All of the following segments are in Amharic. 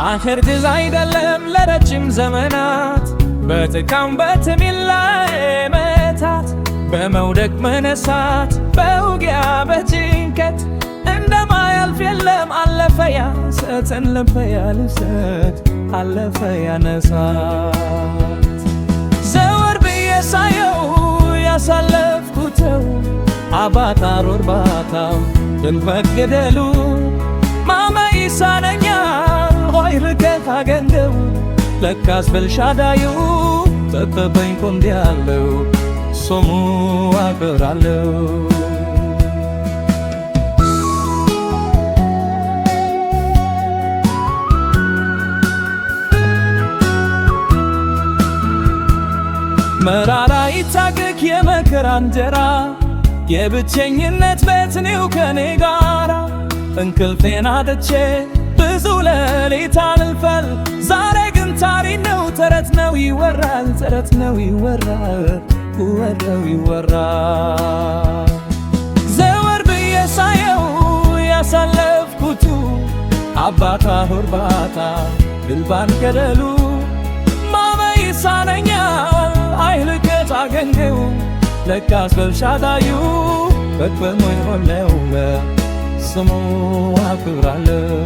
አኽር ትዝ አይደለም ለረጅም ዘመናት በጥቃም በትሚላ መታት በመውደቅ መነሳት በውጊያ በጭንቀት እንደማያልፍ የለም አለፈ ያንሰትን ለፈ ያልሰት አለፈ ያነሳት ዘወር ብዬ ሳየው ያሳለፍኩተው አባታ ሮርባታው ድንበቅ ገደሉ ማመ ይሳነኛል ሆይ ርቀት አገንደው ለካስ በልሻዳዩ ተጠበኝ ቆንድ ያለው ስሙ አክብራለው መራራ ይታገክ የመከራ እንጀራ የብቸኝነት ቤት ነው ከኔ ጋራ እንቅልፌን አጥቼ ብዙ ሌሊት አልፈል ዛሬ ግን ታሪክ ነው ተረት ነው ይወራል ተረት ነው ይወራል ወረው ይወራል ዘወር ብዬ ሳየው ያሳለፍኩቱ አባታ ሆርባታ ግልባን ገደሉ ማመ ይሳነኛል አይልከት አገኘው ለካስ በልሻዳዩ በቅበሞኝ ሆነው ስሙ አክብራለው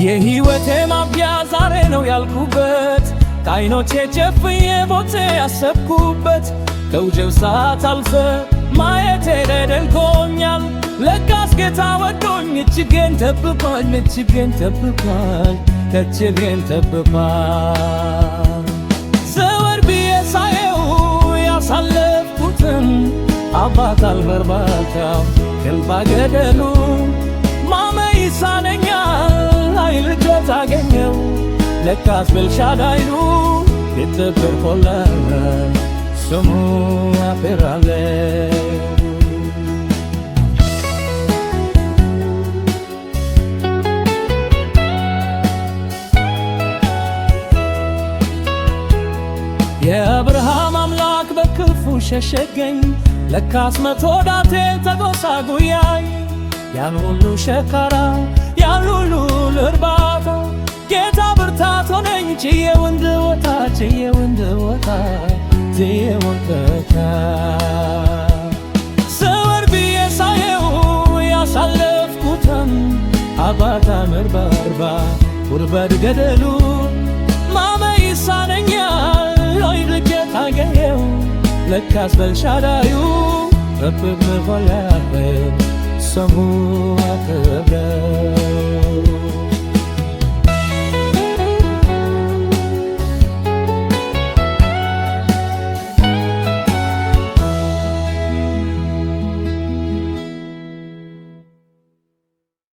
የህይወቴ ማብቂያ ዛሬ ነው ያልኩበት ከዓይኖቼ ጨፍኜ ቦቴ ያሰብኩበት ከውጀው ሰዓት አልፈ ማየቴ ደንቆኛል ለካስ ጌታ ወዶኝ እጅጌን ጠብቋል እጅጌን ጠብቋል እጅጌን ጠብቋል ዘወር ብዬ ሳየው ያሳለፍኩትን አባት አልበርባታው ግልባ ገደሉ ማመ ይሳነኛል ልጆት አገኘው ለካስ በልሻዳዩ ይትብር ኮለለ ስሙ አክብራለ የአብርሃም አምላክ በክፉ ሸሸገኝ ለካስ መቶ ዳቴ ተጎሳጉያኝ ያን ሁሉ ሸካራ ያን ሁሉ ልርባታ ጌታ ብርታት ሆነኝ ችዬው እንድወጣ ችዬው እንድወጣ ችዬው እንድወጣ ዘወር ብዬ ሳየው ያሳለፍኩትን አባታ መርባርባ ጉርበድ ገደሉ ማመ ይሳነኛል ሆይ ርቀት አገኘው ለካስ በልሻዳዩ ረብብ መሆላበት ስሙ አክብራለው